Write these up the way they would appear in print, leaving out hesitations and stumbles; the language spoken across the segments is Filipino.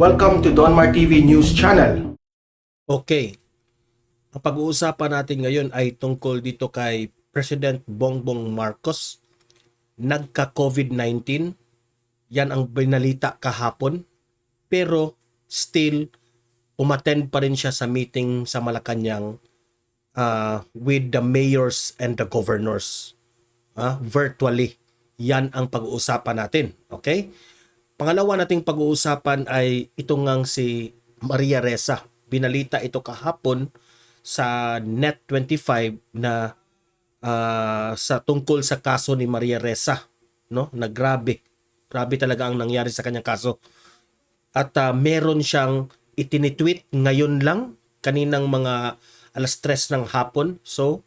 Welcome to Donmar TV News Channel. Okay, ang pag-uusapan natin ngayon ay tungkol dito kay President Bongbong Marcos. Nagka-COVID-19, yan ang binalita kahapon, pero still umattend pa rin siya sa meeting sa Malacanang with the mayors and the governors virtually. Yan ang pag-uusapan natin, okay? Pangalawa nating pag-uusapan ay itong ngang si Maria Ressa. Binalita ito kahapon sa Net25 na sa tungkol sa kaso ni Maria Ressa, no? Na grabe talaga ang nangyari sa kanyang kaso. At meron siyang itinitweet ngayon lang, kaninang mga 3:00 ng hapon. So,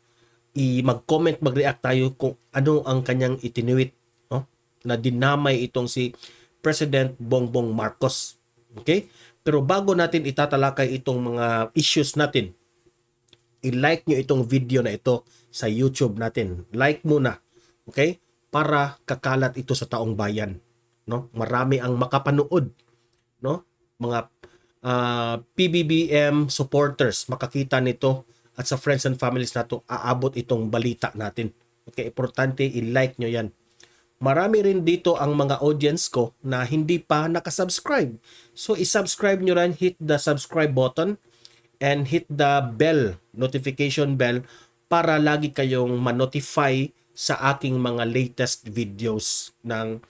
mag-comment, mag-react tayo kung ano ang kanyang itinweet, no? Na dinamay itong si President Bongbong Marcos. Okay? Pero bago natin itatalakay itong mga issues natin, i-like nyo itong video na ito sa YouTube natin. Like muna. Okay? Para kakalat ito sa taong bayan. No? Marami ang makapanood. No? Mga PBBM supporters makakita nito at sa friends and families nato aabot itong balita natin. Okay? Importante i-like nyo yan. Marami rin dito ang mga audience ko na hindi pa nakasubscribe. So, isubscribe nyo rin, hit the subscribe button and hit the bell, notification bell para lagi kayong ma-notify sa aking mga latest videos ng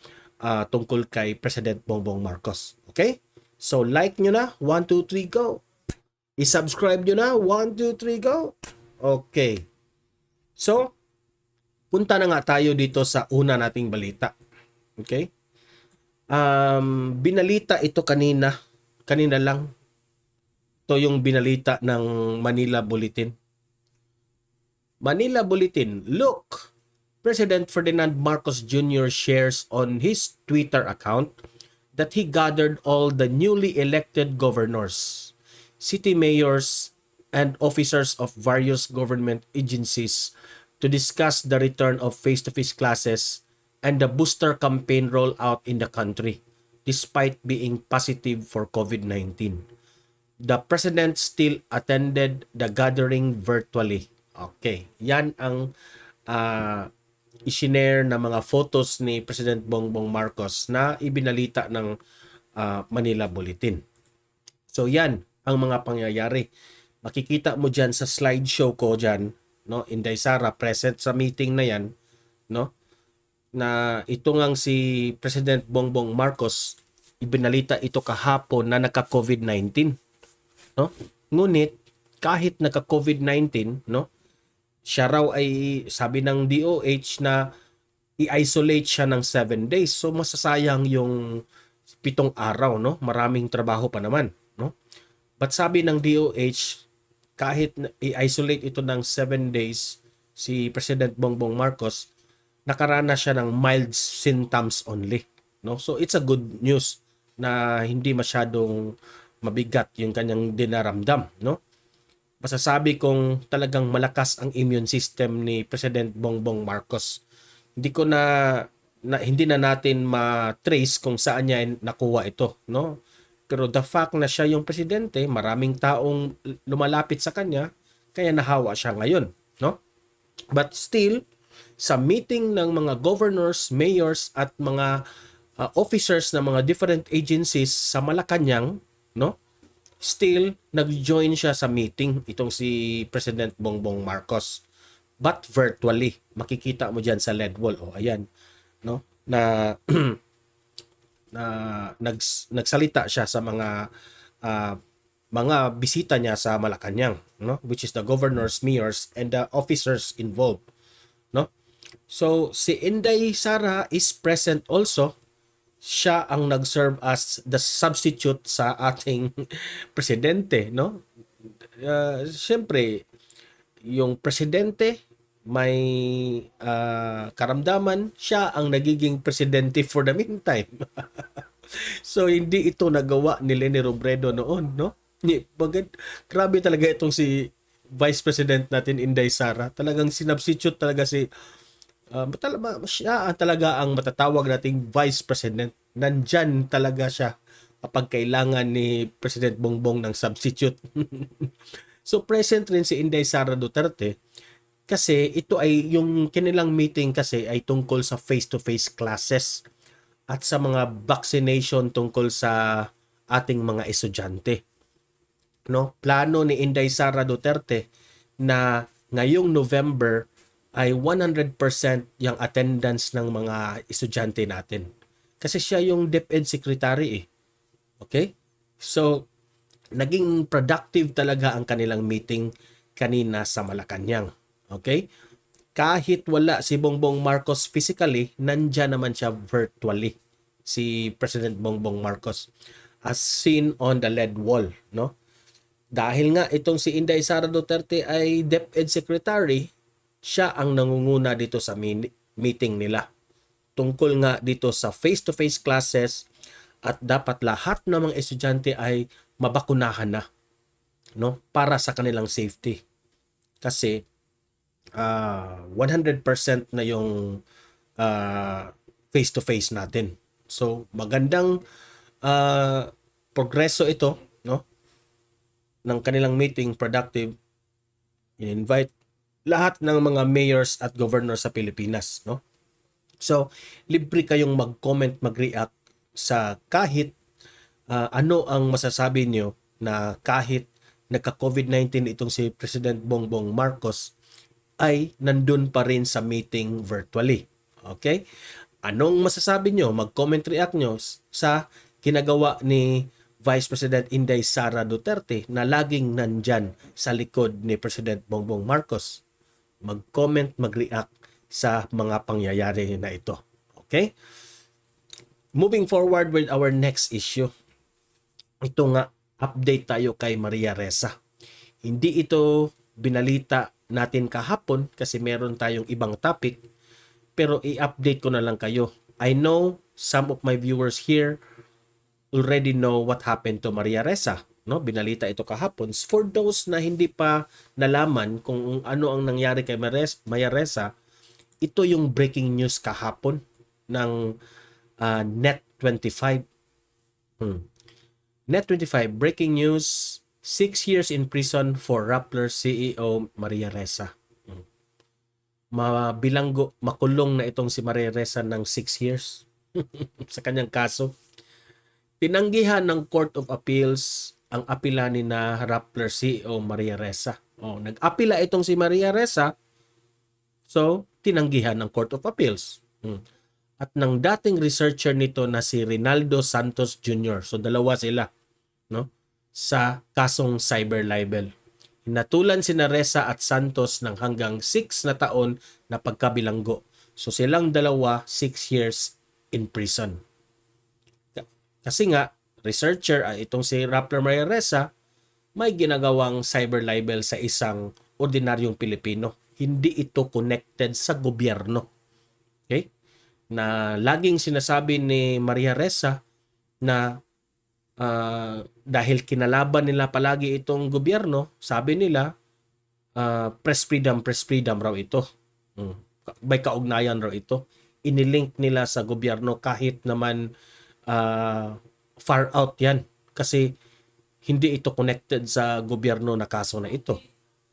tungkol kay President Bongbong Marcos. Okay? So, like nyo na. 1, 2, 3, go! I-subscribe nyo na. 1, 2, 3, go! Okay. So, punta na nga tayo dito sa una nating balita. Okay? Binalita ito kanina lang. Ito yung binalita ng Manila Bulletin. Manila Bulletin, look! President Ferdinand Marcos Jr. shares on his Twitter account that he gathered all the newly elected governors, city mayors, and officers of various government agencies to discuss the return of face-to-face classes and the booster campaign rollout in the country, despite being positive for COVID-19. The president still attended the gathering virtually. Okay, yan ang isinare na mga photos ni President Bongbong Marcos na ibinalita ng Manila Bulletin. So yan ang mga pangyayari. Makikita mo dyan sa slideshow ko dyan, no, Inday Sara present sa meeting na yan, no, na ito ngang si President Bongbong Marcos ibinalita ito kahapon na nagka-COVID-19, no? Ngunit kahit nagka-COVID-19, no, siya raw ay sabi ng DOH na i-isolate siya ng 7 days. So masasayang yung 7 araw, no? Maraming trabaho pa naman, no? But sabi ng DOH, kahit i-isolate ito ng 7 days, si President Bongbong Marcos, nakaranas siya ng mild symptoms only. No? So it's a good news na hindi masyadong mabigat yung kanyang dinaramdam. No? Masasabi kong talagang malakas ang immune system ni President Bongbong Marcos. Hindi na natin ma-trace kung saan niya nakuha ito. No? Pero the fact na siya yung presidente, maraming taong lumalapit sa kanya, kaya nahawa siya ngayon, no? But still, sa meeting ng mga governors, mayors at mga officers ng mga different agencies sa Malacanang, no? Still nag-join siya sa meeting itong si President Bongbong Marcos. But virtually, makikita mo diyan sa LED wall, ayan, no? Na nagsalita siya sa mga bisita niya sa Malacanang, no, which is the governors, mayors, and the officers involved, no. So si Inday Sara is present also. Siya ang nag-serve as the substitute sa ating presidente, no. Siyempre yung presidente may karamdaman, siya ang nagiging presidente for the meantime. So hindi ito nagawa ni Leni Robredo noon, no? Grabe talaga itong si Vice President natin, Inday Sara. Talagang sinubstitute talaga si siya talaga ang matatawag nating Vice President. Nandyan talaga siya kapag kailangan ni President Bongbong ng substitute. So present rin si Inday Sara Duterte kasi ito ay yung kanilang meeting kasi ay tungkol sa face-to-face classes at sa mga vaccination tungkol sa ating mga estudyante. No, plano ni Inday Sara Duterte na ngayong November ay 100% yung attendance ng mga estudyante natin. Kasi siya yung DepEd Secretary eh. Okay? So, naging productive talaga ang kanilang meeting kanina sa Malacanang. Okay? Kahit wala si Bongbong Marcos physically, nandyan naman siya virtually. Si President Bongbong Marcos as seen on the lead wall, no? Dahil nga itong si Inday Sara Duterte ay DepEd Secretary, siya ang nangunguna dito sa meeting nila. Tungkol nga dito sa face-to-face classes at dapat lahat ng mga estudyante ay mabakunahan na, no, para sa kanilang safety. Kasi 100% na yung face-to-face natin. So magandang progreso ito, no, ng kanilang meeting, productive. In-invite lahat ng mga mayors at governors sa Pilipinas, no? So, libre kayong mag-comment, mag-react sa kahit ano ang masasabi nyo na kahit nagka-COVID-19 itong si President Bongbong Marcos ay nandun pa rin sa meeting virtually. Okay? Anong masasabi nyo? Mag-comment, react nyo sa ginagawa ni Vice President Inday Sara Duterte na laging nandyan sa likod ni President Bongbong Marcos. Mag-comment, mag-react sa mga pangyayari na ito. Okay? Moving forward with our next issue. Ito nga, update tayo kay Maria Ressa. Hindi ito binalita natin kahapon kasi meron tayong ibang topic, pero i-update ko na lang kayo. I know some of my viewers here already know what happened to Maria Ressa, no? Binalita ito kahapon. For those na hindi pa nalaman kung ano ang nangyari kay Maria Ressa, ito yung breaking news kahapon ng Net25. Net25 breaking news, 6 years in prison for Rappler CEO Maria Ressa. Makulong na itong si Maria Ressa ng 6 years sa kanyang kaso. Tinanggihan ng Court of Appeals ang apila ni na Rappler CEO Maria Ressa. Nag-apila itong si Maria Ressa, so tinanggihan ng Court of Appeals. At ng dating researcher nito na si Rinaldo Santos Jr. So dalawa sila, no, sa kasong cyber libel. Hinatulan sina Ressa at Santos ng hanggang 6 na taon na pagkabilanggo. So silang dalawa 6 years in prison. Kasi nga, researcher ay itong si Rappler Maria Ressa may ginagawang cyber libel sa isang ordinaryong Pilipino. Hindi ito connected sa gobyerno. Okay? Na laging sinasabi ni Maria Ressa na dahil kinalaban nila palagi itong gobyerno, sabi nila press freedom raw ito. May kaugnayan raw ito. Inilink nila sa gobyerno kahit naman far out yan kasi hindi ito connected sa gobyerno na kaso na ito.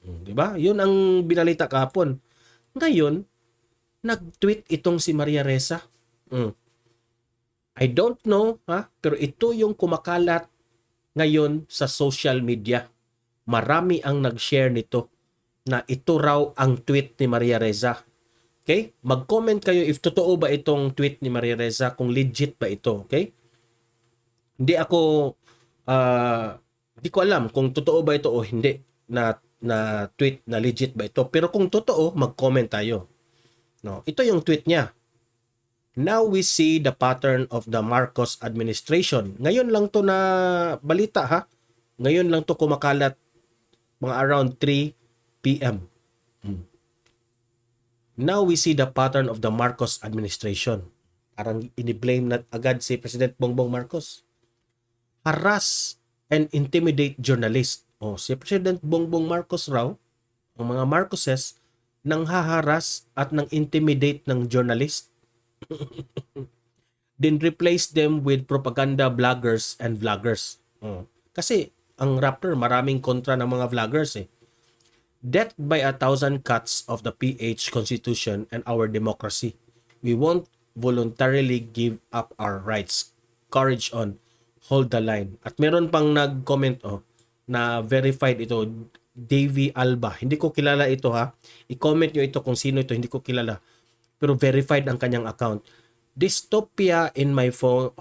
Di ba? Yun ang binalita kahapon. Ngayon, nag-tweet itong si Maria Ressa. I don't know, pero ito yung kumakalat ngayon sa social media. Marami ang nag-share nito na ito raw ang tweet ni Maria Ressa. Okay? Mag-comment kayo if totoo ba itong tweet ni Maria Ressa, kung legit ba ito. Okay? Hindi ko alam kung totoo ba ito o hindi na tweet na legit ba ito. Pero kung totoo, mag-comment tayo. No, ito yung tweet niya. Now we see the pattern of the Marcos administration. Ngayon lang to na balita ha. Ngayon lang to kumakalat mga around 3 p.m. Now we see the pattern of the Marcos administration. Parang ini-blame na agad si President Bongbong Marcos. Harass and intimidate journalists. Si President Bongbong Marcos raw, ang mga Marcoses, nang haharas at nang intimidate ng journalist. then replace them with propaganda bloggers and vloggers. Kasi ang Rappler maraming kontra ng mga vloggers eh. Death by 1,000 cuts of the PH Constitution and our democracy. We won't voluntarily give up our rights. Courage on. Hold the line. At meron pang nag-comment na verified ito, Davy Alba. Hindi ko kilala ito ha. I-comment nyo ito kung sino ito. Hindi ko kilala. Pero verified ang kanyang account. Dystopia in my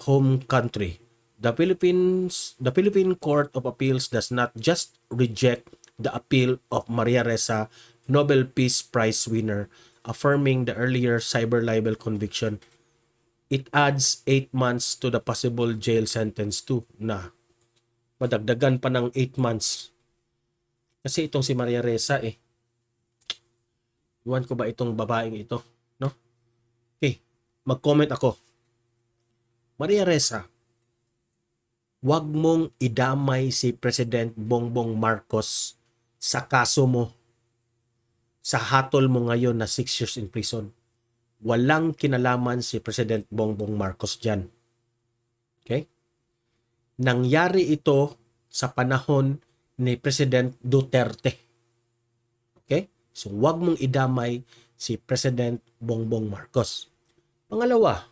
home country. The Philippine Court of Appeals does not just reject the appeal of Maria Ressa, Nobel Peace Prize winner, affirming the earlier cyber libel conviction. It adds 8 months to the possible jail sentence too na madagdagan pa ng 8 months. Kasi itong si Maria Ressa iwan ko ba itong babaeng ito? No? Okay, mag-comment ako. Maria Ressa, wag mong idamay si President Bongbong Marcos sa kaso mo, sa hatol mo ngayon na 6 years in prison. Walang kinalaman si President Bongbong Marcos dyan. Okay? Nangyari ito sa panahon ni President Duterte. Okay? So, wag mong idamay si President Bongbong Marcos. Pangalawa,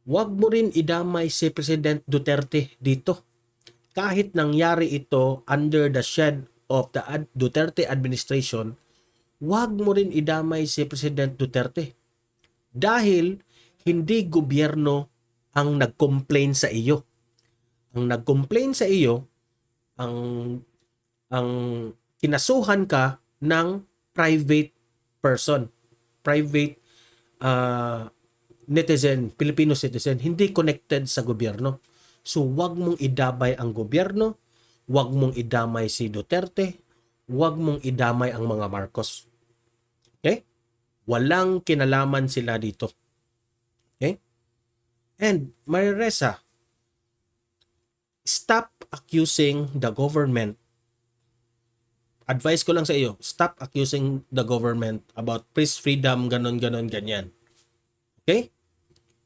wag mo rin idamay si President Duterte dito. Kahit nangyari ito under the shed of the Duterte administration, wag mo rin idamay si President Duterte. Dahil hindi gobyerno ang nag-complain sa iyo. Ang nag-complain sa iyo, ang kinasuhan ka ng private person, private netizen, Filipino citizen, hindi connected sa gobyerno. So wag mong idamay ang gobyerno, wag mong idamay si Duterte, wag mong idamay ang mga Marcos. Okay? Walang kinalaman sila dito. Okay? And Maria Ressa, stop accusing the government. Advice ko lang sa iyo, stop accusing the government about press freedom, ganon, ganyan. Okay?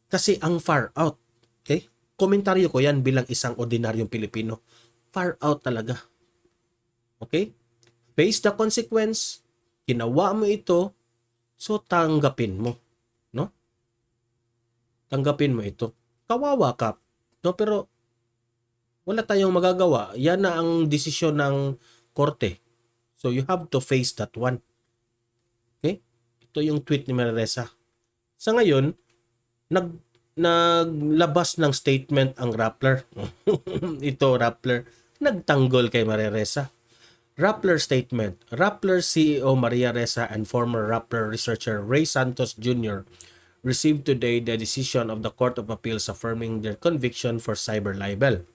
Kasi ang far out. Okay? Komentaryo ko yan bilang isang ordinaryong Pilipino. Far out talaga. Okay? Face the consequence. Ginawa mo ito, so tanggapin mo. No? Tanggapin mo ito. Kawawa ka. No? Pero wala tayong magagawa. Yan na ang desisyon ng korte. So you have to face that one. Okay? Ito yung tweet ni Maria Ressa. Sa ngayon, naglabas ng statement ang Rappler. Ito, Rappler. Nagtanggol kay Maria Ressa. Rappler statement. Rappler CEO Maria Ressa and former Rappler researcher Ray Santos Jr. received today the decision of the Court of Appeals affirming their conviction for cyber libel.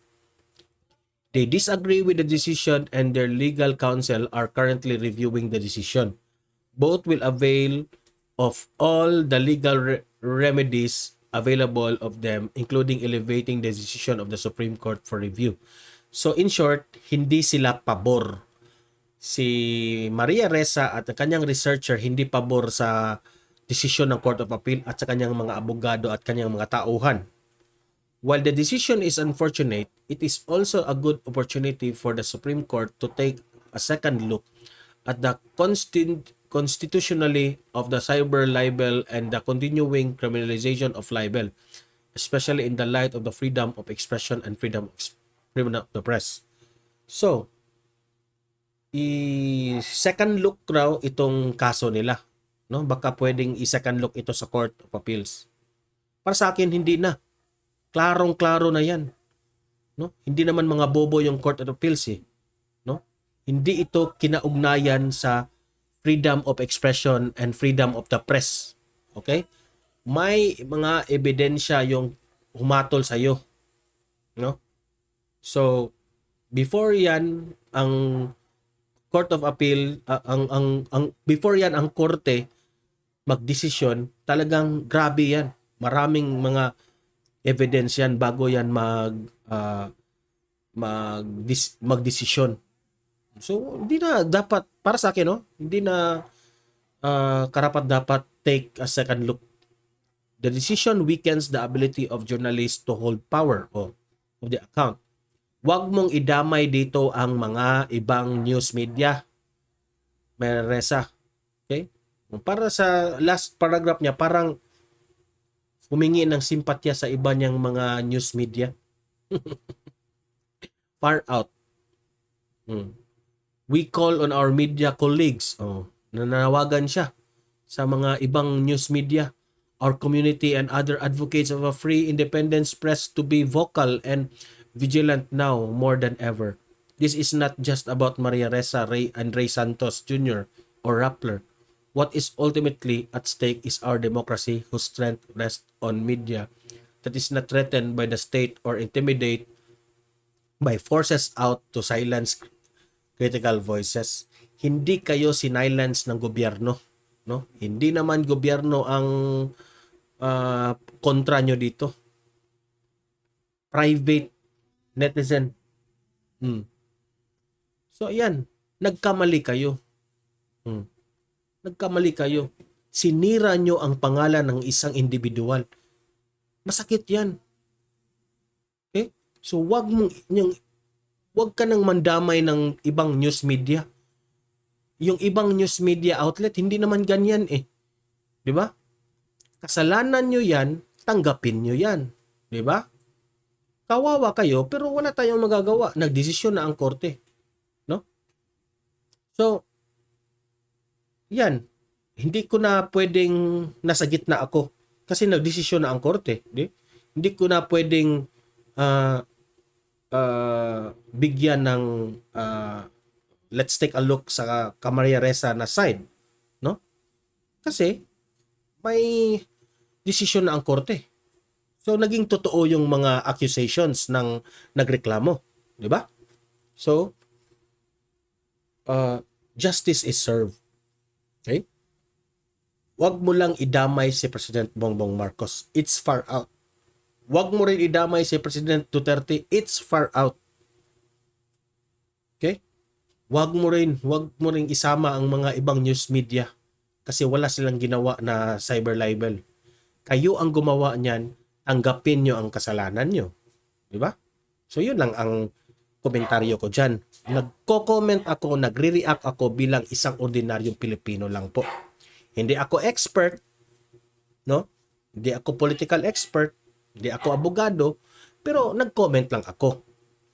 They disagree with the decision and their legal counsel are currently reviewing the decision. Both will avail of all the legal remedies available of them, including elevating the decision of the Supreme Court for review. So in short, hindi sila pabor. Si Maria Ressa at ang kanyang researcher hindi pabor sa desisyon ng Court of Appeal at sa kanyang mga abogado at kanyang mga tauhan. While the decision is unfortunate, it is also a good opportunity for the Supreme Court to take a second look at the constitutionally of the cyber libel and the continuing criminalization of libel, especially in the light of the freedom of expression and freedom of the press. So, i-second look raw itong kaso nila. No? Baka pwedeng i-second look ito sa Court of Appeals. Para sa akin, hindi na. Klarong-klaro na yan. No? Hindi naman mga bobo yung Court of Appeals No? Hindi ito kinaugnayan sa freedom of expression and freedom of the press. Okay? May mga ebidensya yung humatol sa iyo. No? So, before yan ang Court of Appeal, before yan ang korte magdesisyon, talagang grabe yan. Maraming mga evidence yan bago yan magdesisyon. So, hindi na dapat, para sa akin, hindi na karapat dapat take a second look. The decision weakens the ability of journalists to hold power of the account. Huwag mong idamay dito ang mga ibang news media, Reza. Okay? Para sa last paragraph niya, parang humingi ng simpatya sa iba niyang mga news media. Far out. We call on our media colleagues. Nananawagan siya sa mga ibang news media, our community and other advocates of a free independent press to be vocal and vigilant now more than ever. This is not just about Maria Ressa and Ray Santos Jr. or Rappler. What is ultimately at stake is our democracy whose strength rests on media that is not threatened by the state or intimidated by forces out to silence critical voices. Hindi kayo sinilence ng gobyerno, no? Hindi naman gobyerno ang kontra nyo dito. Private netizen. So ayan, nagkamali kayo. Nagkamali kayo. Sinira nyo ang pangalan ng isang individual. Masakit 'yan. Okay? So wag ka nang mandamay ng ibang news media. Yung ibang news media outlet, hindi naman ganyan eh. Di ba? Kasalanan nyo yan, tanggapin nyo yan. Di ba? Kawawa kayo, pero wala tayong magagawa. Nagdesisyon na ang korte. No? So, yan. Hindi ko na pwedeng nasa gitna ako. Kasi nagdesisyon na ang korte. Hindi ko na pwedeng bigyan ng let's take a look sa Maria Ressa na side, no? Kasi may desisyon na ang korte. So naging totoo yung mga accusations ng nagreklamo, di ba? So justice is served. Okay? Wag mo lang idamay si President Bongbong Marcos. It's far out. Wag mo rin idamay si President Duterte. It's far out. Okay? Wag mo rin isama ang mga ibang news media kasi wala silang ginawa na cyber libel. Kayo ang gumawa niyan, tanggapin nyo ang kasalanan nyo. Di ba? So yun lang ang komentaryo ko dyan. Nagko-comment ako, nagre-react ako bilang isang ordinaryong Pilipino lang po. Hindi ako expert, no? Hindi ako political expert, hindi ako abogado, pero nag-comment lang ako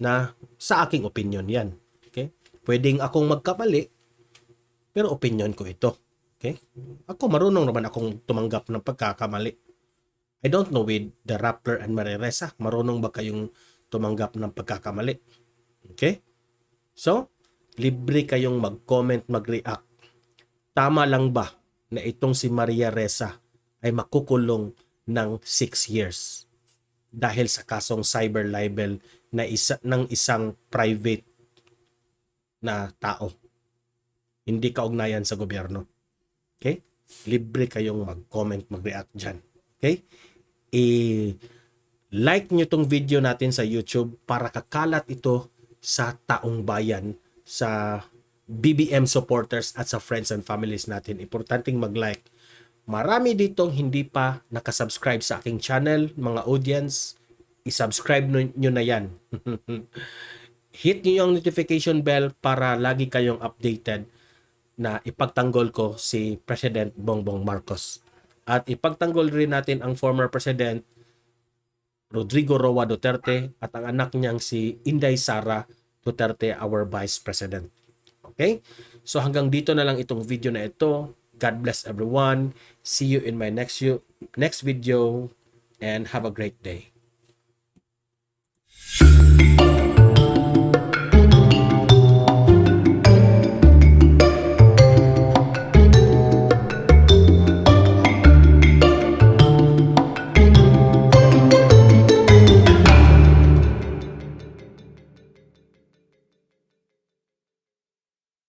na sa aking opinion yan. Okay? Pwedeng akong magkamali, pero opinion ko ito. Okay? Ako marunong naman akong tumanggap ng pagkakamali. I don't know with the Rappler and Maria Ressa, marunong ba kayong tumanggap ng pagkakamali? Okay? So, libre kayong mag-comment, mag-react. Tama lang ba na itong si Maria Ressa ay makukulong ng 6 years dahil sa kasong cyber libel na ng isang private na tao? Hindi kaugnayan sa gobyerno. Okay? Libre kayong mag-comment, mag-react dyan. Okay? I-like nyo tong video natin sa YouTube para kakalat ito sa taong bayan, sa BBM supporters at sa friends and families natin. Importanteng mag-like. Marami ditong hindi pa nakasubscribe sa aking channel, mga audience. I-subscribe nyo na yan. Hit nyo yung notification bell para lagi kayong updated na ipagtanggol ko si President Bongbong Marcos. At ipagtanggol rin natin ang former President Rodrigo Roa Duterte at ang anak niyang si Inday Sara Duterte, our Vice President. Okay? So hanggang dito na lang itong video na ito. God bless everyone. See you in my next video and have a great day.